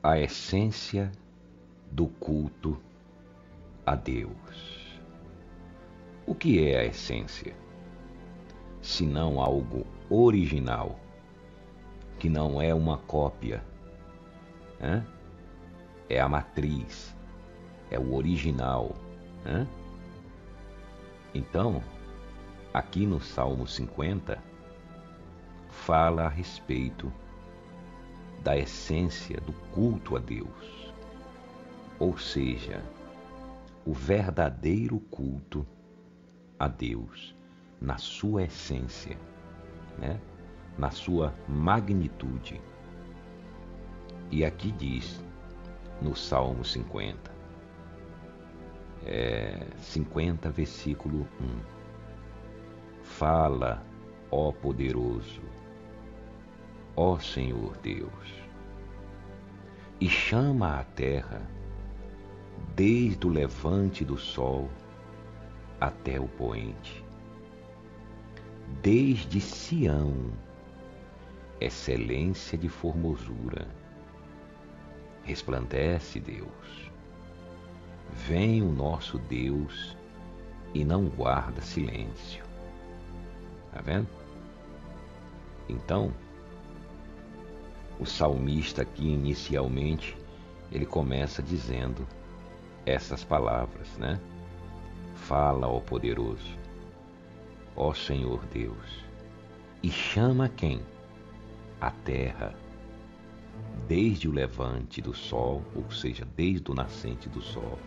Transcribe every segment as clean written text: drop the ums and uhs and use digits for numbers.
a essência do culto a Deus. O que é a essência? Senão algo original, que não é uma cópia, né? É a matriz, é o original, né? Então, aqui no Salmo 50, fala a respeito da essência do culto a Deus, ou seja, o verdadeiro culto a Deus na sua essência, né? Na sua magnitude. E aqui diz, no Salmo 50, 50, versículo 1, fala, ó poderoso, ó Senhor Deus, e chama a terra desde o levante do sol até o poente. Desde Sião, excelência de formosura, resplandece Deus. Vem o nosso Deus e não guarda silêncio. Tá vendo? Então, o salmista aqui inicialmente, ele começa dizendo essas palavras, né? Fala, ó poderoso, ó Senhor Deus, e chama quem? A terra, desde o levante do sol, ou seja, desde o nascente do sol,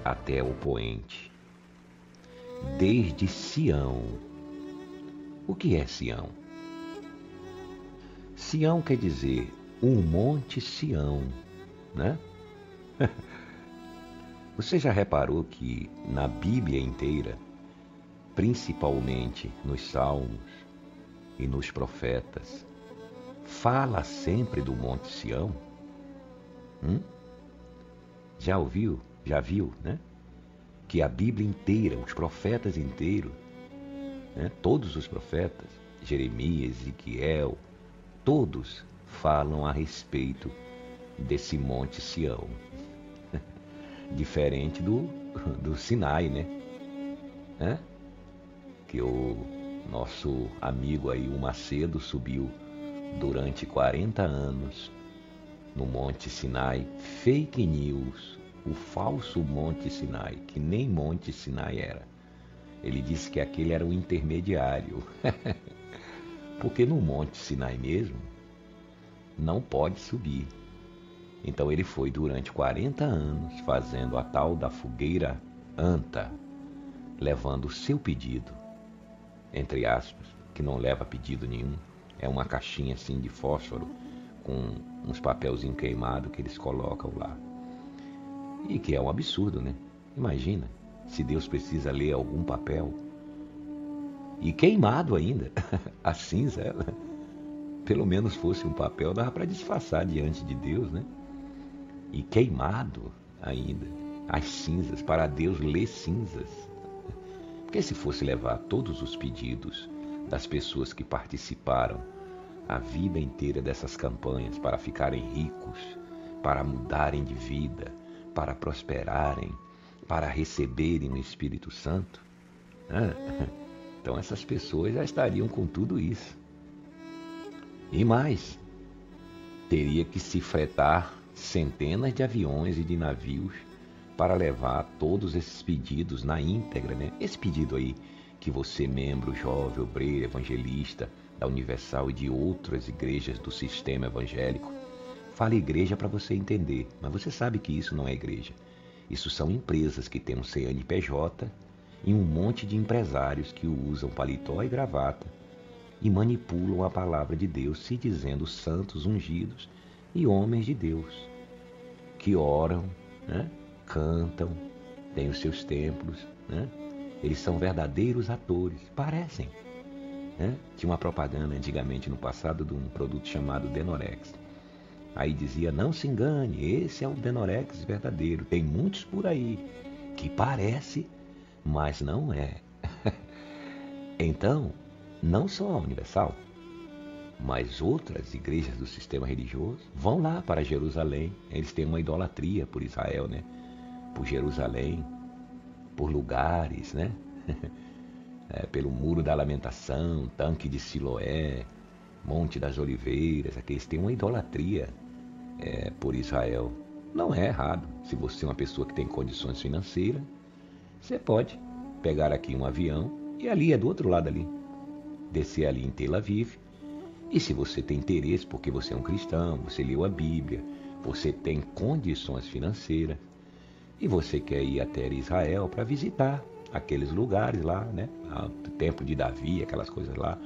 até o poente. Desde Sião. O que é Sião? Sião quer dizer um monte Sião, né? Você já reparou que na Bíblia inteira, principalmente nos Salmos e nos Profetas, fala sempre do Monte Sião? Já ouviu? Já viu, né? Que a Bíblia inteira, os profetas inteiros, né? Todos os profetas, Jeremias, Ezequiel, todos falam a respeito desse Monte Sião. Diferente do Sinai, né? Que o nosso amigo aí, o Macedo, subiu durante 40 anos no Monte Sinai. Fake news, o falso Monte Sinai, que nem Monte Sinai era. Ele disse que aquele era o intermediário. Porque no Monte Sinai mesmo, não pode subir. Então ele foi durante 40 anos fazendo a tal da fogueira anta, levando o seu pedido, entre aspas, que não leva pedido nenhum. É uma caixinha assim de fósforo com uns papelzinhos queimados que eles colocam lá. E que é um absurdo, né? Imagina, se Deus precisa ler algum papel e queimado ainda, a cinza, pelo menos fosse um papel, dava para disfarçar diante de Deus, né? E queimado ainda, as cinzas, para Deus ler cinzas. Porque se fosse levar todos os pedidos das pessoas que participaram a vida inteira dessas campanhas para ficarem ricos, para mudarem de vida, para prosperarem, para receberem o Espírito Santo, né? Então essas pessoas já estariam com tudo isso. E mais, teria que se fretar centenas de aviões e de navios para levar todos esses pedidos na íntegra, né? Esse pedido aí que você, membro, jovem, obreiro, evangelista da Universal e de outras igrejas do sistema evangélico, fala igreja para você entender, mas você sabe que isso não é igreja. Isso são empresas que têm um CNPJ e um monte de empresários que usam paletó e gravata e manipulam a palavra de Deus, se dizendo santos ungidos e homens de Deus, que oram, né? Cantam, têm os seus templos, né? Eles são verdadeiros atores, parecem, né? Tinha uma propaganda antigamente no passado de um produto chamado Denorex. Aí dizia, não se engane, esse é o Denorex verdadeiro. Tem muitos por aí que parece, mas não é. Então, não só a Universal, Mas outras igrejas do sistema religioso vão lá para Jerusalém. Eles têm uma idolatria por Israel, né? Por Jerusalém, por lugares, né? Pelo Muro da Lamentação, Tanque de Siloé, Monte das Oliveiras. Eles têm uma idolatria por Israel. Não é errado. Se você é uma pessoa que tem condições financeiras, você pode pegar aqui um avião e ali é do outro lado ali. Descer ali em Tel Aviv. E se você tem interesse, porque você é um cristão, você leu a Bíblia, você tem condições financeiras, e você quer ir até Israel para visitar aqueles lugares lá, né? O Templo de Davi, aquelas coisas lá,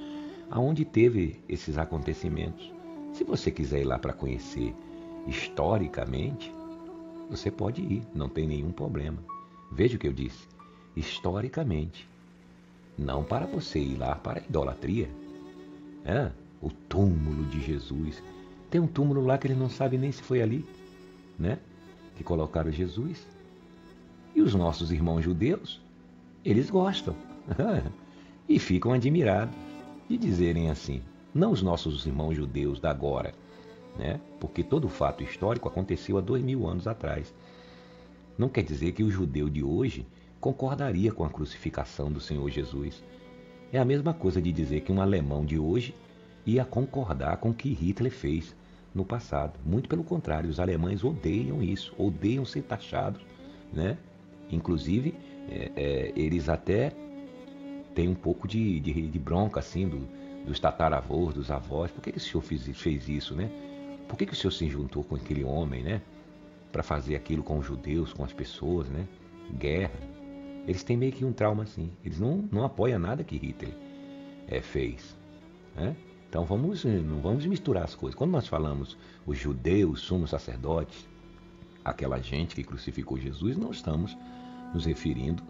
aonde teve esses acontecimentos. Se você quiser ir lá para conhecer historicamente, você pode ir, não tem nenhum problema. Veja o que eu disse, historicamente, não para você ir lá para a idolatria. O túmulo de Jesus. Tem um túmulo lá que eles não sabem nem se foi ali, né? Que colocaram Jesus. E os nossos irmãos judeus, eles gostam e ficam admirados de dizerem assim. Não os nossos irmãos judeus da agora, né? Porque todo fato histórico aconteceu há 2000 anos atrás. Não quer dizer que o judeu de hoje concordaria com a crucificação do Senhor Jesus. É a mesma coisa de dizer que um alemão de hoje ia concordar com o que Hitler fez no passado. Muito pelo contrário, os alemães odeiam isso, odeiam ser taxados, né? Inclusive, eles até têm um pouco de bronca assim dos tataravôs, dos avós. Por que o senhor fez isso, né? Por que o senhor se juntou com aquele homem, né? Para fazer aquilo com os judeus, com as pessoas, né? Guerra. Eles têm meio que um trauma assim. Eles não apoiam nada que Hitler fez, né? Então não vamos misturar as coisas. Quando nós falamos os judeus, sumos sacerdotes, aquela gente que crucificou Jesus, não estamos nos referindo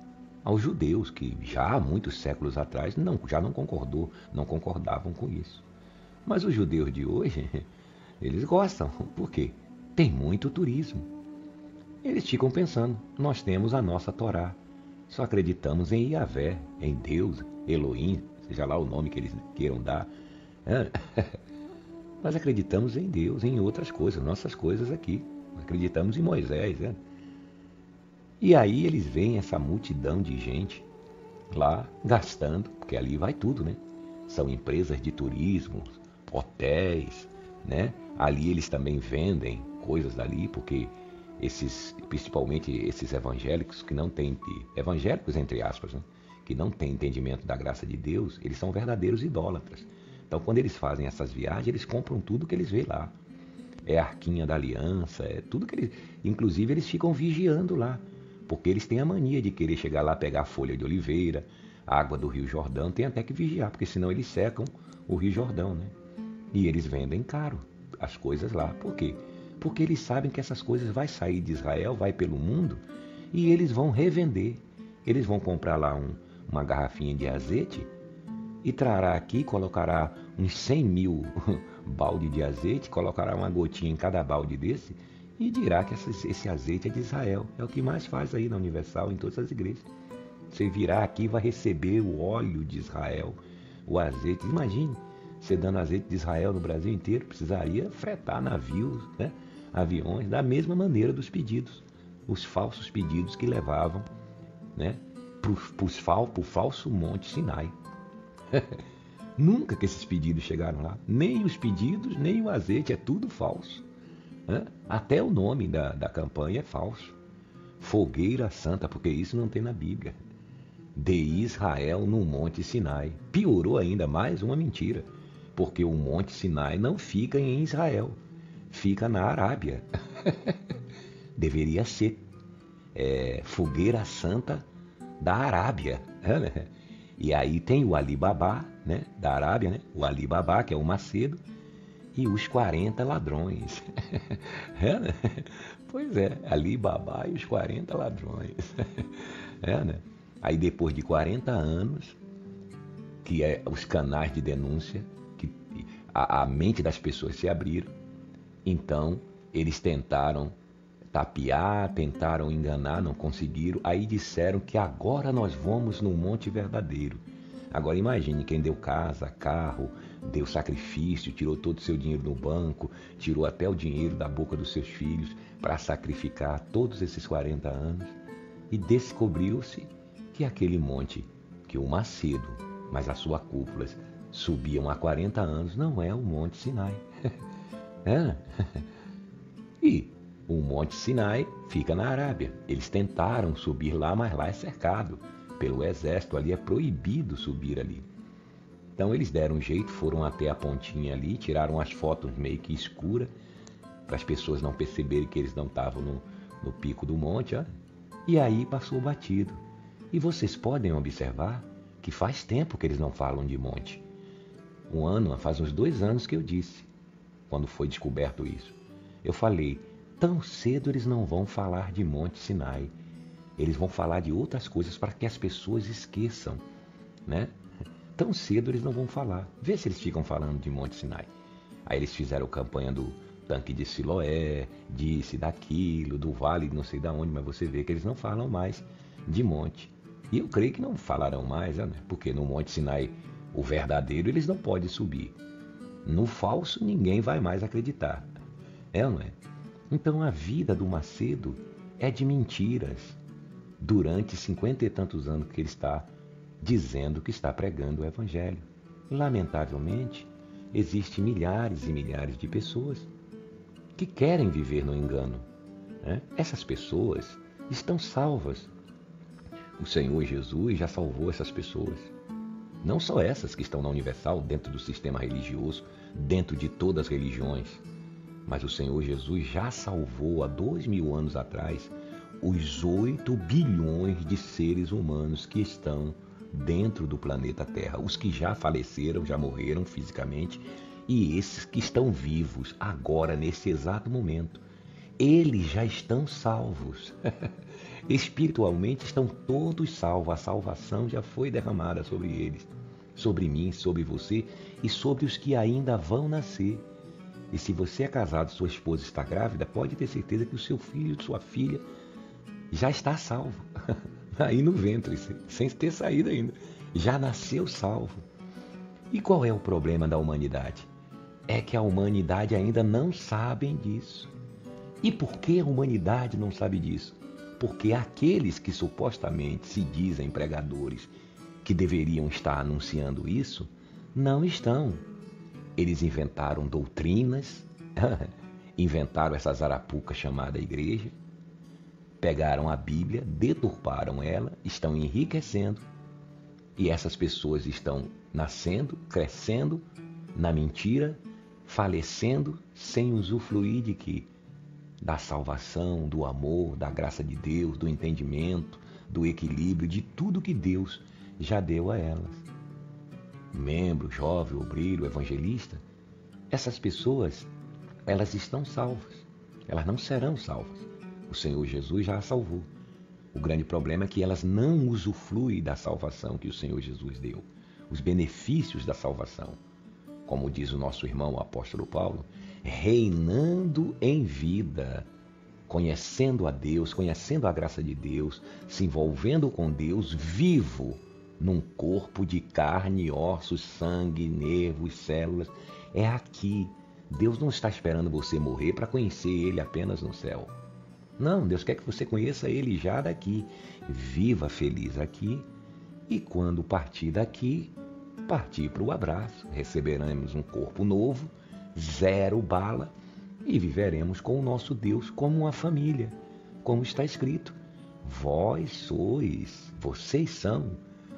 aos judeus que já há muitos séculos atrás já não concordavam com isso. Mas os judeus de hoje, eles gostam. Por quê? Tem muito turismo. Eles ficam pensando, nós temos a nossa Torá. Só acreditamos em Yahvé, em Deus, Elohim, seja lá o nome que eles queiram dar. Nós acreditamos em Deus, em outras coisas, nossas coisas aqui. Acreditamos em Moisés. E aí eles veem essa multidão de gente lá gastando, porque ali vai tudo, né? São empresas de turismo, hotéis, né? Ali eles também vendem coisas dali, porque principalmente esses evangélicos que não têm, evangélicos entre aspas, né? Que não têm entendimento da graça de Deus, eles são verdadeiros idólatras. Então, quando eles fazem essas viagens, eles compram tudo que eles veem lá. É a Arquinha da Aliança, é tudo que eles... Inclusive, eles ficam vigiando lá, porque eles têm a mania de querer chegar lá, pegar a folha de oliveira, a água do Rio Jordão, tem até que vigiar, porque senão eles secam o Rio Jordão, né? E eles vendem caro as coisas lá. Por quê? Porque eles sabem que essas coisas vai sair de Israel, vai pelo mundo, e eles vão revender. Eles vão comprar lá uma garrafinha de azeite, e trará aqui, colocará uns 100 mil balde de azeite, colocará uma gotinha em cada balde desse e dirá que esse azeite é de Israel. É o que mais faz aí na Universal, em todas as igrejas. Você virá aqui e vai receber o óleo de Israel, o azeite. Imagine, você dando azeite de Israel no Brasil inteiro, precisaria fretar navios, né? Aviões, da mesma maneira dos pedidos, os falsos pedidos que levavam, né, para o falso Monte Sinai. Nunca que esses pedidos chegaram lá. Nem os pedidos, nem o azeite, é tudo falso. Até o nome da campanha é falso. Fogueira Santa, porque isso não tem na Bíblia. De Israel no Monte Sinai. Piorou ainda mais uma mentira. Porque o Monte Sinai não fica em Israel. Fica na Arábia. Deveria ser Fogueira Santa da Arábia. E aí tem o Ali Babá, né, da Arábia, né, o Ali Babá, que é o Macedo, e os 40 ladrões. Né? Pois é, Ali Babá e os 40 ladrões. Né? Aí depois de 40 anos, que os canais de denúncia, que a mente das pessoas se abriram, então eles tentaram tapear, tentaram enganar, não conseguiram. Aí disseram que agora nós vamos no Monte Verdadeiro. Agora imagine quem deu casa, carro, deu sacrifício, tirou todo o seu dinheiro no banco, tirou até o dinheiro da boca dos seus filhos para sacrificar todos esses 40 anos e descobriu-se que aquele monte, que o Macedo, mas a sua cúpula subiam há 40 anos, não é o Monte Sinai. É. E o Monte Sinai fica na Arábia. Eles tentaram subir lá, mas lá é cercado pelo exército, ali é proibido subir ali. Então eles deram um jeito, foram até a pontinha ali, tiraram as fotos meio que escuras, para as pessoas não perceberem que eles não estavam no pico do monte, ó. E aí passou batido. E vocês podem observar que faz tempo que eles não falam de monte. Faz uns 2 anos que eu disse, quando foi descoberto isso. Eu falei, tão cedo eles não vão falar de Monte Sinai. Eles vão falar de outras coisas para que as pessoas esqueçam, né? Tão cedo eles não vão falar. Vê se eles ficam falando de Monte Sinai. Aí eles fizeram campanha do tanque de Siloé, disse daquilo, do vale, não sei de onde, mas você vê que eles não falam mais de monte. E eu creio que não falarão mais, né? Porque no Monte Sinai, o verdadeiro, eles não podem subir. No falso, ninguém vai mais acreditar. É ou não é? Então a vida do Macedo é de mentiras. Durante 50 e tantos anos que ele está dizendo que está pregando o Evangelho. Lamentavelmente, existem milhares e milhares de pessoas que querem viver no engano, né? Essas pessoas estão salvas. O Senhor Jesus já salvou essas pessoas. Não só essas que estão na Universal, dentro do sistema religioso, dentro de todas as religiões, mas o Senhor Jesus já salvou há 2000 anos atrás os 8 bilhões de seres humanos que estão dentro do planeta Terra. Os que já faleceram, já morreram fisicamente, e esses que estão vivos agora, nesse exato momento. Eles já estão salvos. Espiritualmente estão todos salvos. A salvação já foi derramada sobre eles, sobre mim, sobre você e sobre os que ainda vão nascer. E se você é casado, sua esposa está grávida, pode ter certeza que o seu filho, sua filha, já está salvo. Aí no ventre, sem ter saído ainda. Já nasceu salvo. E qual é o problema da humanidade? É que a humanidade ainda não sabe disso. E por que a humanidade não sabe disso? Porque aqueles que supostamente se dizem pregadores, que deveriam estar anunciando isso, não estão. Eles inventaram doutrinas, inventaram essa zarapuca chamada igreja, pegaram a Bíblia, deturparam ela, estão enriquecendo, e essas pessoas estão nascendo, crescendo na mentira, falecendo sem usufruir de quê? Da salvação, do amor, da graça de Deus, do entendimento, do equilíbrio, de tudo que Deus já deu a elas. Membro, jovem, obreiro, evangelista, essas pessoas, elas estão salvas. Elas não serão salvas. O Senhor Jesus já as salvou. O grande problema é que elas não usufruem da salvação que o Senhor Jesus deu. Os benefícios da salvação. Como diz o nosso irmão, o apóstolo Paulo, reinando em vida, conhecendo a Deus, conhecendo a graça de Deus, se envolvendo com Deus, vivo num corpo de carne, ossos, sangue, nervos, células. É aqui. Deus não está esperando você morrer para conhecer Ele apenas no céu. Não, Deus quer que você conheça Ele já daqui. Viva feliz aqui e quando partir daqui, partir para o abraço. Receberemos um corpo novo, 0 bala e viveremos com o nosso Deus como uma família. Como está escrito, vocês são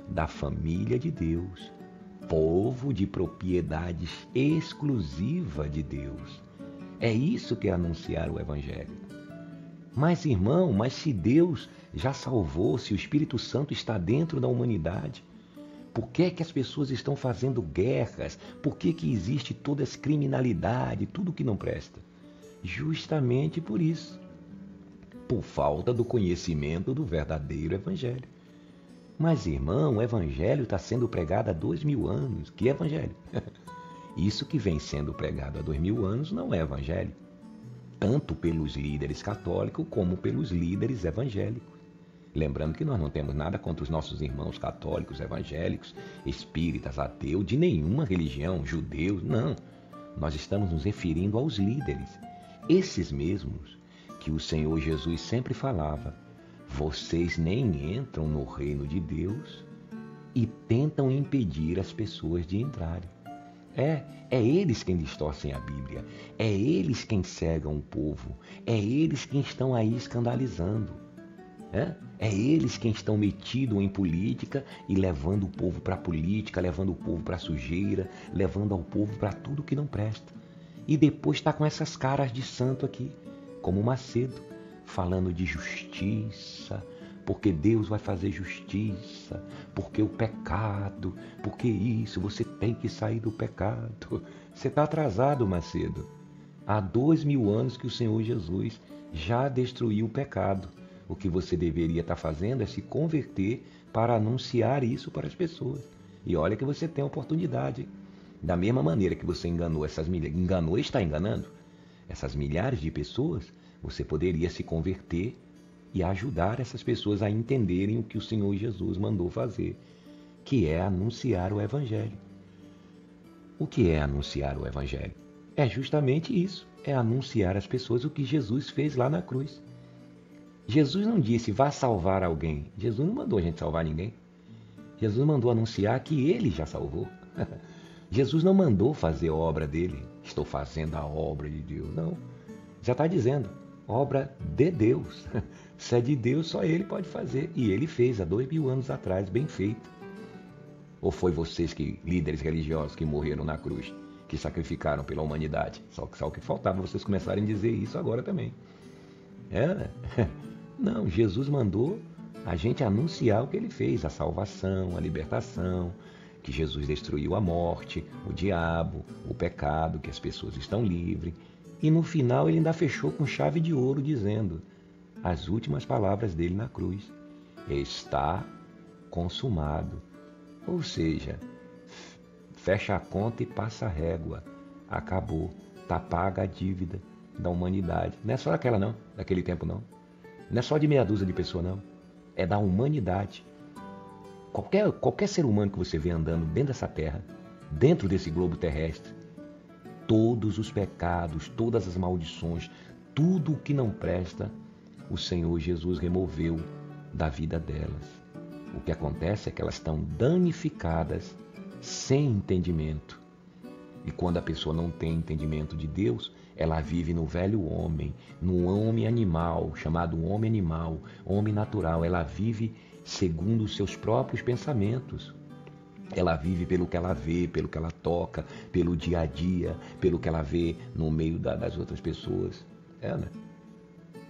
da família de Deus, povo de propriedades exclusiva de Deus. É isso que é anunciar o Evangelho. Mas, irmão, se Deus já salvou, se o Espírito Santo está dentro da humanidade, por que é que as pessoas estão fazendo guerras? Por que que existe toda essa criminalidade, tudo que não presta? Justamente por isso. Por falta do conhecimento do verdadeiro Evangelho. Mas, irmão, o Evangelho está sendo pregado há 2000 anos. Que Evangelho? Isso que vem sendo pregado há 2000 anos não é Evangelho. Tanto pelos líderes católicos como pelos líderes evangélicos. Lembrando que nós não temos nada contra os nossos irmãos católicos, evangélicos, espíritas, ateus, de nenhuma religião, judeus, não. Nós estamos nos referindo aos líderes, esses mesmos que o Senhor Jesus sempre falava: vocês nem entram no reino de Deus e tentam impedir as pessoas de entrarem. É eles quem distorcem a Bíblia, é eles quem cegam o povo, é eles quem estão aí escandalizando. É eles quem estão metidos em política e levando o povo para a política, levando o povo para a sujeira, levando ao povo para tudo que não presta. E depois está com essas caras de santo aqui, como Macedo, falando de justiça, porque Deus vai fazer justiça, porque o pecado, porque isso, você tem que sair do pecado. Você está atrasado, Macedo. Há 2000 anos que o Senhor Jesus já destruiu o pecado. O que você deveria estar fazendo é se converter para anunciar isso para as pessoas. E olha que você tem a oportunidade. Da mesma maneira que você enganou e está enganando essas milhares de pessoas, você poderia se converter e ajudar essas pessoas a entenderem o que o Senhor Jesus mandou fazer, que é anunciar o Evangelho. O que é anunciar o Evangelho? É justamente isso, é anunciar às pessoas o que Jesus fez lá na cruz. Jesus não disse, vá salvar alguém. Jesus não mandou a gente salvar ninguém. Jesus mandou anunciar que Ele já salvou. Jesus não mandou fazer a obra dele. Estou fazendo a obra de Deus. Não. Já está dizendo, obra de Deus. Se é de Deus, só Ele pode fazer. E Ele fez há 2000 anos atrás, bem feito. Ou foi vocês, líderes religiosos, que morreram na cruz, que sacrificaram pela humanidade? Só o que faltava vocês começarem a dizer isso agora também. Não, Jesus mandou a gente anunciar o que Ele fez, a salvação, a libertação, que Jesus destruiu a morte, o diabo, o pecado, que as pessoas estão livres. E no final Ele ainda fechou com chave de ouro, dizendo as últimas palavras dele na cruz: está consumado. Ou seja, fecha a conta e passa a régua. Acabou, está paga a dívida da humanidade. Não é só aquela não, daquele tempo não. Não é só de meia dúzia de pessoas, não. É da humanidade. Qualquer ser humano que você vê andando dentro dessa terra, dentro desse globo terrestre, todos os pecados, todas as maldições, tudo o que não presta, o Senhor Jesus removeu da vida delas. O que acontece é que elas estão danificadas, sem entendimento. E quando a pessoa não tem entendimento de Deus, ela vive no velho homem, no homem animal, chamado homem animal, homem natural. Ela vive segundo os seus próprios pensamentos. Ela vive pelo que ela vê, pelo que ela toca, pelo dia a dia, pelo que ela vê no meio das outras pessoas. Né?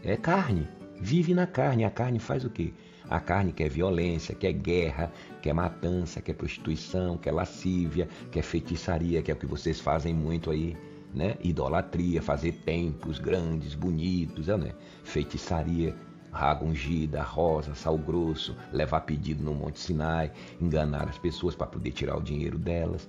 É carne, vive na carne. A carne faz o quê? A carne quer violência, quer guerra, quer matança, quer prostituição, quer lascívia, quer feitiçaria, que é o que vocês fazem muito aí. Né? Idolatria, fazer templos grandes, bonitos, né? Feitiçaria, água ungida, rosa, sal grosso, levar pedido no Monte Sinai, enganar as pessoas para poder tirar o dinheiro delas,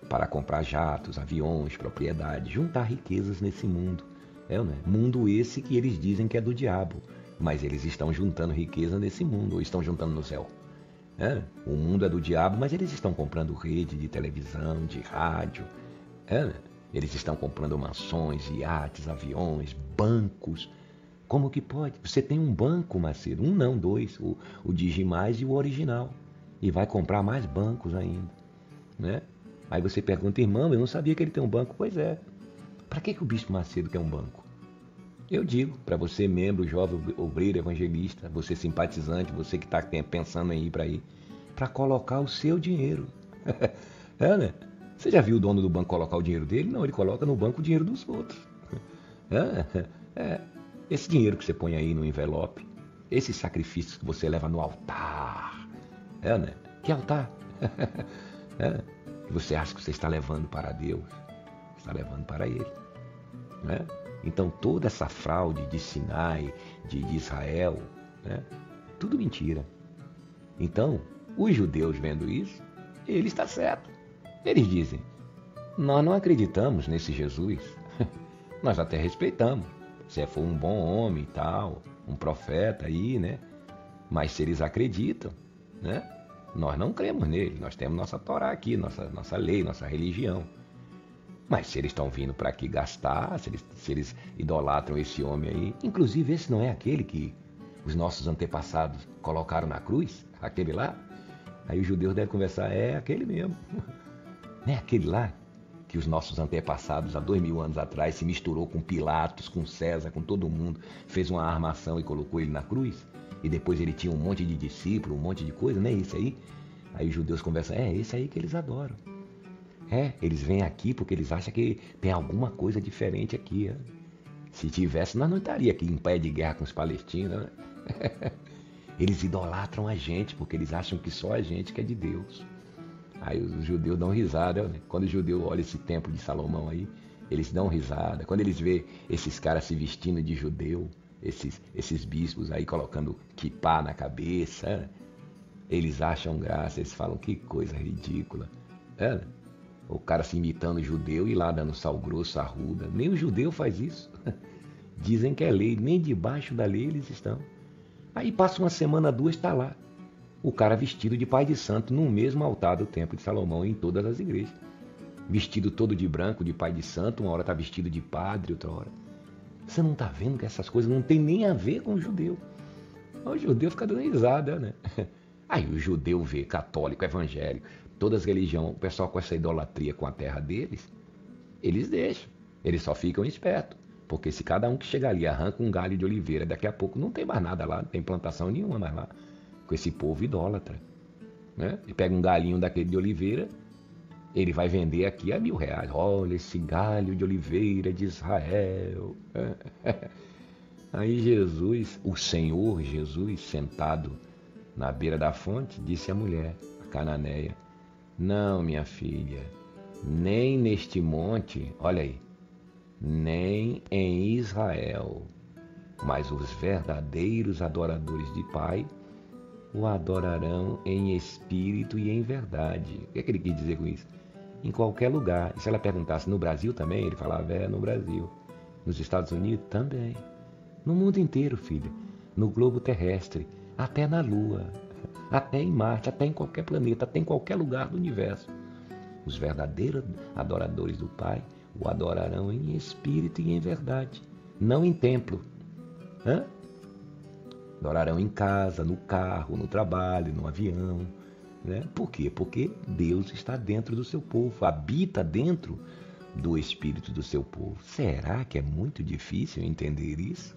para comprar jatos, aviões, propriedades, juntar riquezas nesse mundo. Né? Mundo esse que eles dizem que é do diabo, mas eles estão juntando riqueza nesse mundo, ou estão juntando no céu. O mundo é do diabo, mas eles estão comprando rede de televisão, de rádio. Eles estão comprando mansões, iates, aviões, bancos. Como que pode? Você tem um banco, Macedo, um não, dois, o Digimais e o original. E vai comprar mais bancos ainda. Né? Aí você pergunta, irmão, eu não sabia que ele tem um banco. Pois é. Para que o Bispo Macedo quer um banco? Eu digo, para você membro, jovem, obreiro, evangelista, você simpatizante, você que está pensando em ir para aí, para colocar o seu dinheiro. Né? Você já viu o dono do banco colocar o dinheiro dele? Não, ele coloca no banco o dinheiro dos outros. Esse dinheiro que você põe aí no envelope, esses sacrifícios que você leva no altar. Né? Que altar? Que você acha que você está levando para Deus, está levando para Ele. Né? Então toda essa fraude de Sinai, de Israel, né? Tudo mentira. Então, os judeus vendo isso, ele está certo. Eles dizem, nós não acreditamos nesse Jesus, nós até respeitamos, se for um bom homem e tal, um profeta aí, né? Mas se eles acreditam, né? Nós não cremos nele, nós temos nossa Torá aqui, nossa lei, nossa religião. Mas se eles estão vindo para aqui gastar, se eles idolatram esse homem aí, inclusive esse não é aquele que os nossos antepassados colocaram na cruz, aquele lá, aí os judeus devem conversar, é aquele mesmo. Não é aquele lá que os nossos antepassados, há 2000 anos atrás, se misturou com Pilatos, com César, com todo mundo, fez uma armação e colocou ele na cruz? E depois ele tinha um monte de discípulos, um monte de coisa, não é esse aí? Aí os judeus conversam, é esse aí que eles adoram. Eles vêm aqui porque eles acham que tem alguma coisa diferente aqui. Se tivesse, nós não estaríamos aqui em pé de guerra com os palestinos, né? Eles idolatram a gente porque eles acham que só a gente que é de Deus. Aí os judeus dão risada, né? Quando o judeu olha esse templo de Salomão aí, eles dão risada. Quando eles vê esses caras se vestindo de judeu, esses bispos aí colocando quipá na cabeça, eles acham graça, eles falam que coisa ridícula. O cara se imitando judeu e lá dando sal grosso, arruda. Nem o judeu faz isso. Dizem que é lei, nem debaixo da lei eles estão. Aí passa uma semana, 2, está lá. O cara vestido de pai de santo no mesmo altar do templo de Salomão em todas as igrejas. Vestido todo de branco, de pai de santo, uma hora está vestido de padre, outra hora. Você não está vendo que essas coisas não tem nem a ver com o judeu. O judeu fica dando risada, né? Aí o judeu vê católico, evangélico, todas as religiões, o pessoal com essa idolatria com a terra deles, eles deixam. Eles só ficam espertos. Porque se cada um que chega ali arranca um galho de oliveira, daqui a pouco não tem mais nada lá, não tem plantação nenhuma mais lá. Com esse povo idólatra. Né? E pega um galinho daquele de oliveira, ele vai vender aqui a R$1.000. Olha esse galho de oliveira de Israel. Aí Jesus, o Senhor Jesus, sentado na beira da fonte, disse à mulher, a cananeia, não, minha filha, nem neste monte, olha aí, nem em Israel, mas os verdadeiros adoradores de Pai o adorarão em espírito e em verdade. O que é que ele quis dizer com isso? Em qualquer lugar. E se ela perguntasse no Brasil também, ele falava, no Brasil. Nos Estados Unidos também. No mundo inteiro, filho. No globo terrestre. Até na Lua. Até em Marte. Até em qualquer planeta. Até em qualquer lugar do universo. Os verdadeiros adoradores do Pai o adorarão em espírito e em verdade. Não em templo. Adorarão em casa, no carro, no trabalho, no avião. Né? Por quê? Porque Deus está dentro do seu povo, habita dentro do espírito do seu povo. Será que é muito difícil entender isso?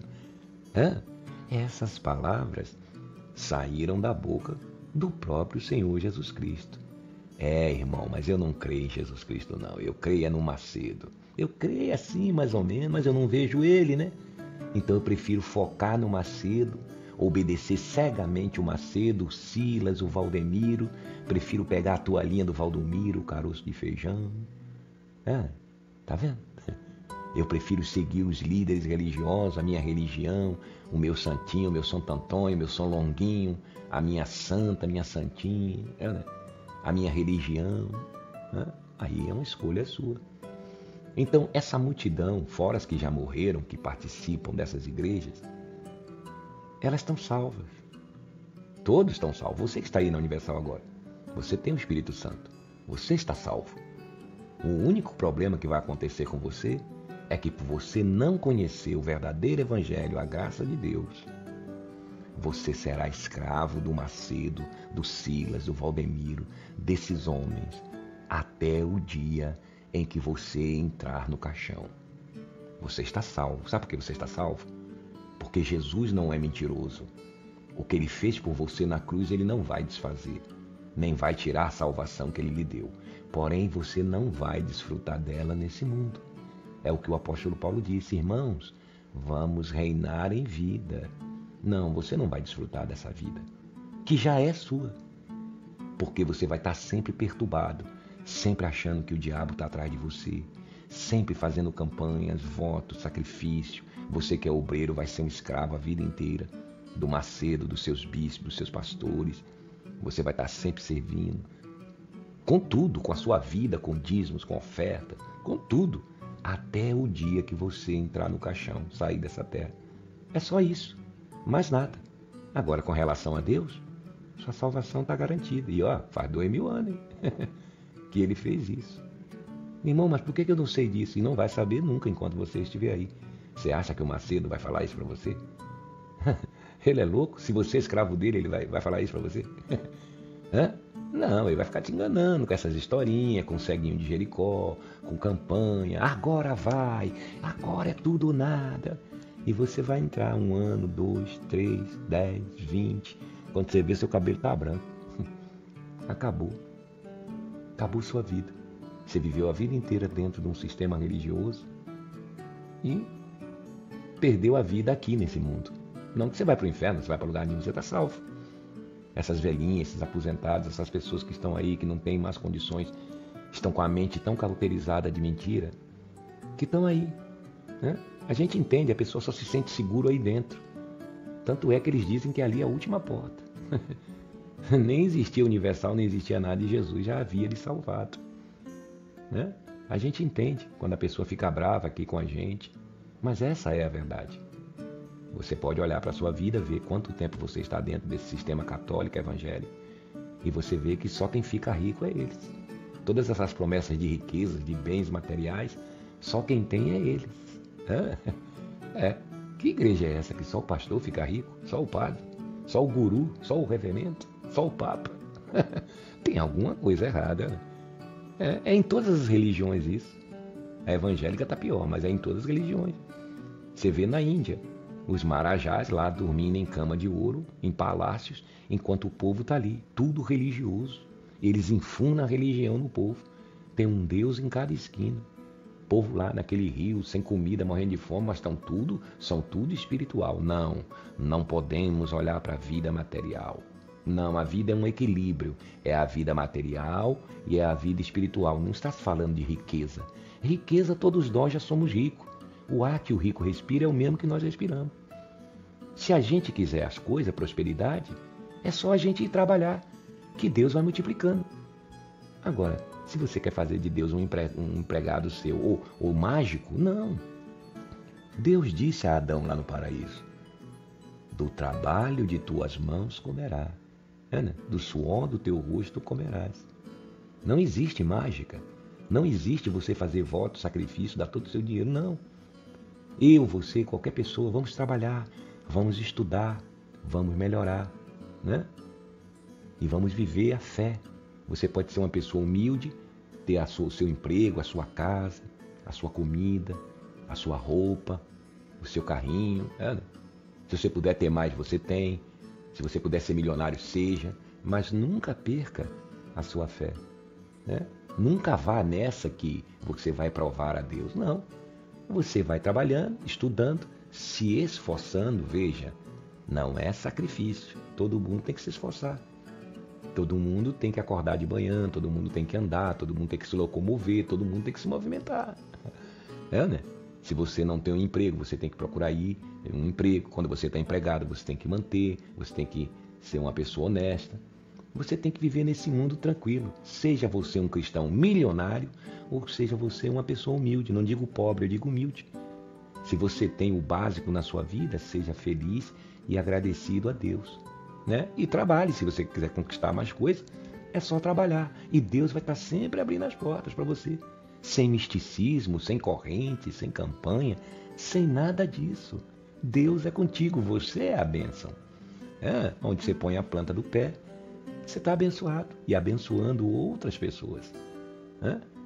Essas palavras saíram da boca do próprio Senhor Jesus Cristo. Irmão, mas eu não creio em Jesus Cristo, não. Eu creio no Macedo. Eu creio assim, mais ou menos, mas eu não vejo ele, né? Então eu prefiro focar no Macedo, obedecer cegamente o Macedo, o Silas, o Valdemiro. Prefiro pegar a toalhinha do Valdomiro, o caroço de feijão. Tá vendo? Eu prefiro seguir os líderes religiosos, a minha religião, o meu santinho, o meu Santo Antônio, o meu São Longuinho, a minha santa, a minha santinha, a minha religião. Aí é uma escolha sua. Então, essa multidão, fora as que já morreram, que participam dessas igrejas, elas estão salvas. Todos estão salvos. Você que está aí na Universal agora, você tem o Espírito Santo. Você está salvo. O único problema que vai acontecer com você é que por você não conhecer o verdadeiro Evangelho, a graça de Deus, você será escravo do Macedo, do Silas, do Valdemiro, desses homens, até o dia em que você entrar no caixão. Você está salvo. Sabe por que você está salvo? Porque Jesus não é mentiroso. O que ele fez por você na cruz, ele não vai desfazer, nem vai tirar a salvação que ele lhe deu. Porém, você não vai desfrutar dela nesse mundo. É o que o apóstolo Paulo disse, irmãos, vamos reinar em vida. Não, você não vai desfrutar dessa vida, que já é sua. Porque você vai estar sempre perturbado, sempre achando que o diabo está atrás de você, sempre fazendo campanhas, votos, sacrifício. Você que é obreiro vai ser um escravo a vida inteira do Macedo, dos seus bispos, dos seus pastores. Você vai estar sempre servindo, com tudo, com a sua vida, com dízimos, com oferta, com tudo, até o dia que você entrar no caixão, sair dessa terra. É só isso, mais nada. Agora, com relação a Deus, sua salvação está garantida. E faz 2000 anos, hein? Que ele fez isso. Irmão, mas por que eu não sei disso? E não vai saber nunca enquanto você estiver aí. Você acha que o Macedo vai falar isso para você? Ele é louco? Se você é escravo dele, ele vai falar isso para você? Não, ele vai ficar te enganando com essas historinhas, com o ceguinho de Jericó, com campanha. Agora vai, agora é tudo ou nada. E você vai entrar 1 ano, 2, 3, 10, 20. Quando você vê, seu cabelo tá branco. Acabou. Acabou sua vida. Você viveu a vida inteira dentro de um sistema religioso e perdeu a vida aqui nesse mundo. Não que você vai para o inferno, você vai para lugar nenhum, você está salvo. Essas velhinhas, esses aposentados, essas pessoas que estão aí, que não têm mais condições, estão com a mente tão cauterizada de mentira, que estão aí. Né? A gente entende, a pessoa só se sente seguro aí dentro. Tanto é que eles dizem que ali é a última porta. Nem existia universal, nem existia nada, e Jesus já havia lhe salvado. Né? A gente entende quando a pessoa fica brava aqui com a gente, mas essa é a verdade. Você pode olhar para a sua vida, ver quanto tempo você está dentro desse sistema católico evangélico, e você vê que só quem fica rico é eles. Todas essas promessas de riquezas, de bens materiais, só quem tem é eles. Que igreja é essa que só o pastor fica rico? Só o padre? Só o guru? Só o reverendo? Só o papa? Tem alguma coisa errada, né? É em todas as religiões isso. A evangélica está pior, mas é em todas as religiões. Você vê na Índia, os marajás lá dormindo em cama de ouro, em palácios, enquanto o povo está ali, tudo religioso. Eles infundem a religião no povo. Tem um Deus em cada esquina. O povo lá naquele rio, sem comida, morrendo de fome, mas são tudo espiritual. Não podemos olhar para a vida material. Não, a vida é um equilíbrio. É a vida material e é a vida espiritual. Não está se falando de riqueza. Riqueza, todos nós já somos ricos. O ar que o rico respira é o mesmo que nós respiramos. Se a gente quiser as coisas, a prosperidade, é só a gente ir trabalhar, que Deus vai multiplicando. Agora, se você quer fazer de Deus um empregado seu ou mágico, não. Deus disse a Adão lá no paraíso: do trabalho de tuas mãos comerás, do suor do teu rosto comerás. Não existe mágica. Não existe você fazer voto, sacrifício, dar todo o seu dinheiro, não. Eu, você, qualquer pessoa, vamos trabalhar, vamos estudar, vamos melhorar, né? E vamos viver a fé. Você pode ser uma pessoa humilde, ter o seu emprego, a sua casa, a sua comida, a sua roupa, o seu carrinho. Né? Se você puder ter mais, você tem. Se você puder ser milionário, seja. Mas nunca perca a sua fé. Né? Nunca vá nessa que você vai provar a Deus. Não. Você vai trabalhando, estudando, se esforçando. Veja, não é sacrifício. Todo mundo tem que se esforçar. Todo mundo tem que acordar de manhã, todo mundo tem que andar, todo mundo tem que se locomover, todo mundo tem que se movimentar. Né? Se você não tem um emprego, você tem que procurar ir um emprego. Quando você está empregado, você tem que manter, você tem que ser uma pessoa honesta. Você tem que viver nesse mundo tranquilo. Seja você um cristão milionário ou seja você uma pessoa humilde. Não digo pobre, eu digo humilde. Se você tem o básico na sua vida, seja feliz e agradecido a Deus. Né? E trabalhe, se você quiser conquistar mais coisas, é só trabalhar. E Deus vai estar sempre abrindo as portas para você. Sem misticismo, sem corrente, sem campanha, sem nada disso. Deus é contigo, você é a bênção. Onde você põe a planta do pé, você está abençoado e abençoando outras pessoas.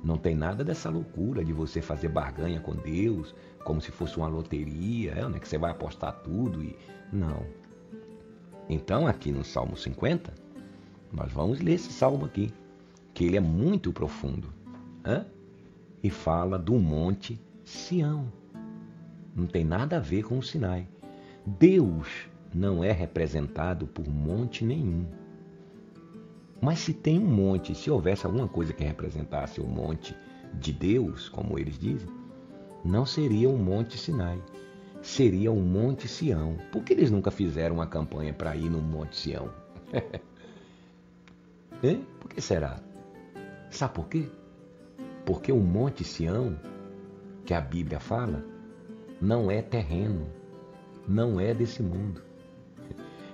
Não tem nada dessa loucura de você fazer barganha com Deus, como se fosse uma loteria, que você vai apostar tudo. Não. Então, aqui no Salmo 50, nós vamos ler esse salmo aqui, que ele é muito profundo. E fala do Monte Sião. Não tem nada a ver com o Sinai. Deus não é representado por monte nenhum. Mas se tem um monte, se houvesse alguma coisa que representasse o monte de Deus, como eles dizem, não seria um Monte Sinai. Seria um Monte Sião. Por que eles nunca fizeram uma campanha para ir no Monte Sião? Por que será? Sabe por quê? Porque o Monte Sião, que a Bíblia fala, não é terreno, não é desse mundo.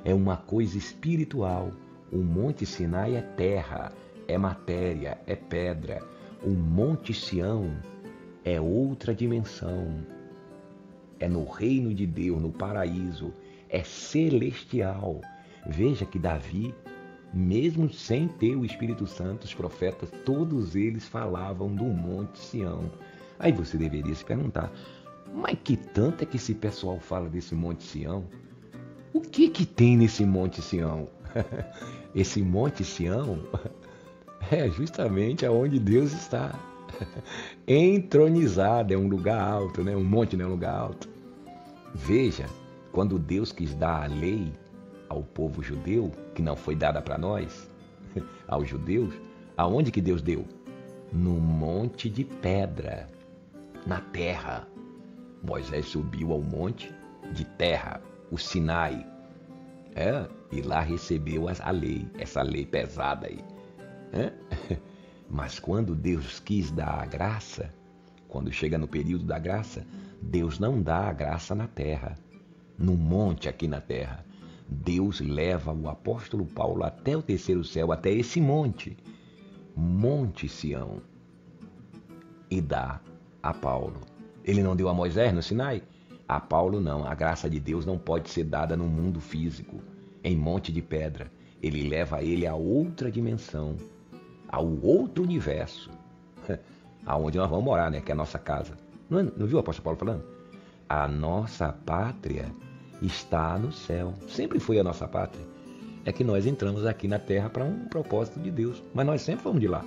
é uma coisa espiritual. O Monte Sinai é terra, é matéria, é pedra. O Monte Sião é outra dimensão. É no reino de Deus, no paraíso. É celestial. Veja que Davi, mesmo sem ter o Espírito Santo, os profetas, todos eles falavam do Monte Sião. Aí você deveria se perguntar, mas que tanto é que esse pessoal fala desse Monte Sião? O que que tem nesse Monte Sião? Esse Monte Sião é justamente aonde Deus está. Entronizado, é um lugar alto, né? Um monte não é um lugar alto. Veja, quando Deus quis dar a lei ao povo judeu, que não foi dada para nós, aos judeus, aonde que Deus deu? No monte de pedra, na terra. Moisés subiu ao monte de terra, o Sinai, e lá recebeu a lei, essa lei pesada aí. Mas quando Deus quis dar a graça, quando chega no período da graça, Deus não dá a graça na terra, no monte aqui na terra. Deus leva o apóstolo Paulo até o terceiro céu, até esse monte, Monte Sião, e dá a Paulo. Ele não deu a Moisés no Sinai? A Paulo não. A graça de Deus não pode ser dada no mundo físico, em monte de pedra. Ele leva ele a outra dimensão, ao outro universo, aonde nós vamos morar, né? Que é a nossa casa. Não viu o apóstolo Paulo falando? A nossa pátria está no céu. Sempre foi a nossa pátria. É que nós entramos aqui na terra para um propósito de Deus. Mas nós sempre vamos de lá.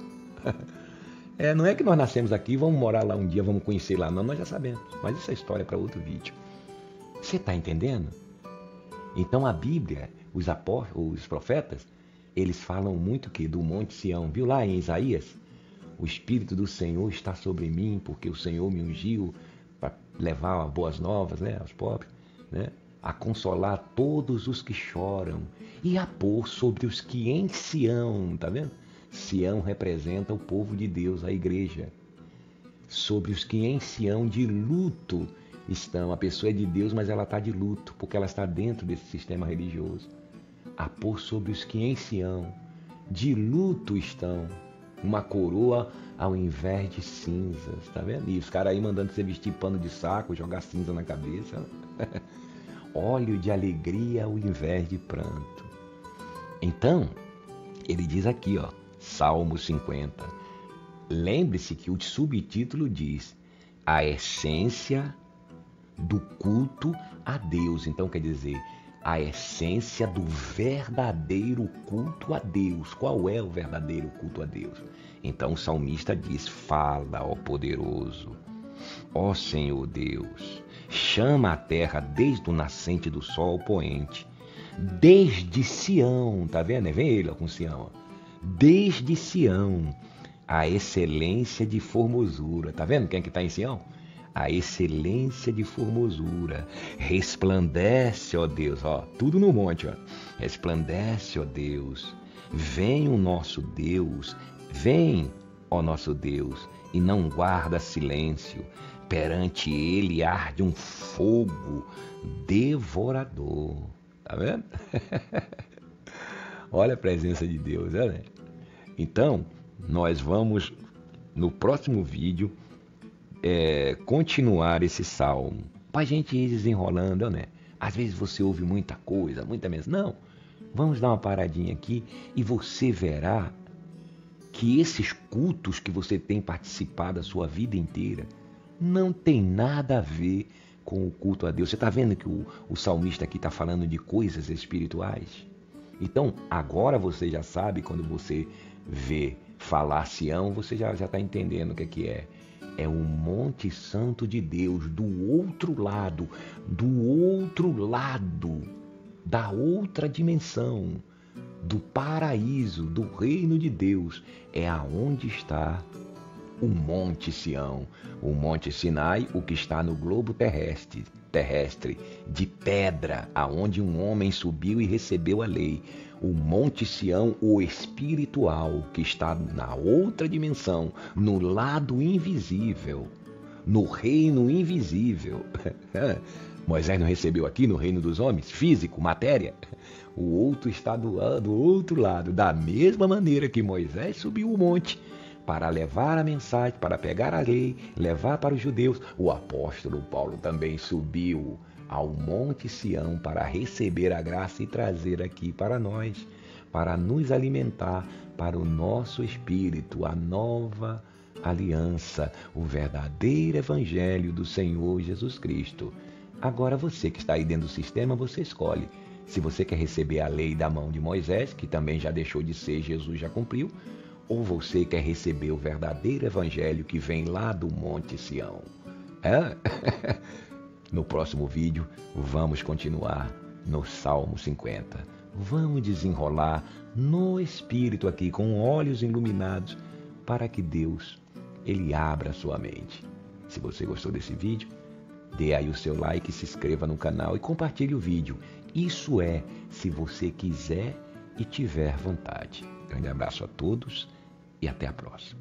Não é que nós nascemos aqui e vamos morar lá um dia, vamos conhecer lá. Não, nós já sabemos. Mas isso é história para outro vídeo. Você está entendendo? Então a Bíblia, os apóstolos, os profetas, eles falam muito que do Monte Sião. Viu lá em Isaías? O Espírito do Senhor está sobre mim, porque o Senhor me ungiu para levar boas novas, né, aos pobres, né? A consolar todos os que choram e a pôr sobre os que em Sião, tá vendo? Sião representa o povo de Deus, a igreja. Sobre os que em Sião de luto estão. A pessoa é de Deus, mas ela está de luto, porque ela está dentro desse sistema religioso. A pôr sobre os que em Sião de luto estão uma coroa ao invés de cinzas, tá vendo? E os caras aí mandando você vestir pano de saco, jogar cinza na cabeça. Óleo de alegria ao invés de pranto. Então, ele diz aqui, ó, Salmo 50. Lembre-se que o subtítulo diz a essência do culto a Deus. Então quer dizer, a essência do verdadeiro culto a Deus. Qual é o verdadeiro culto a Deus? Então o salmista diz, fala, ó poderoso, ó Senhor Deus, chama a terra desde o nascente do sol poente, desde Sião, tá vendo? Vem ele ó, com Sião, ó. Desde Sião, a excelência de formosura. Tá vendo quem é que está em Sião? A excelência de formosura. Resplandece, ó Deus, ó, tudo no monte, ó. Resplandece, ó Deus. Vem o nosso Deus, vem, ó nosso Deus, e não guarda silêncio. Perante ele arde um fogo devorador. Tá vendo? Olha a presença de Deus, né? Então, nós vamos, no próximo vídeo, continuar esse salmo. Para a gente ir desenrolando, né? Às vezes você ouve muita coisa, muita mensagem. Não, vamos dar uma paradinha aqui e você verá que esses cultos que você tem participado a sua vida inteira não tem nada a ver com o culto a Deus. Você está vendo que o salmista aqui está falando de coisas espirituais? Então, agora você já sabe, quando você vê falar Sião, você já está entendendo o que é. É o Monte Santo de Deus, do outro lado, da outra dimensão, do paraíso, do reino de Deus. É aonde está o Monte Sião, o Monte Sinai, o que está no globo terrestre, de pedra, aonde um homem subiu e recebeu a lei. O Monte Sião, o espiritual, que está na outra dimensão, no lado invisível, no reino invisível. Moisés não recebeu aqui no reino dos homens, físico, matéria. O outro está do outro lado, da mesma maneira que Moisés subiu o monte para levar a mensagem, para pegar a lei, levar para os judeus. O apóstolo Paulo também subiu ao Monte Sião para receber a graça e trazer aqui para nós, para nos alimentar, para o nosso espírito, a nova aliança, o verdadeiro evangelho do Senhor Jesus Cristo. Agora você que está aí dentro do sistema, você escolhe. Se você quer receber a lei da mão de Moisés, que também já deixou de ser, Jesus já cumpriu, ou você quer receber o verdadeiro evangelho que vem lá do Monte Sião. No próximo vídeo, vamos continuar no Salmo 50. Vamos desenrolar no Espírito aqui, com olhos iluminados, para que Deus, Ele abra a sua mente. Se você gostou desse vídeo, dê aí o seu like, se inscreva no canal e compartilhe o vídeo. Isso é, se você quiser e tiver vontade. Grande abraço a todos e até a próxima.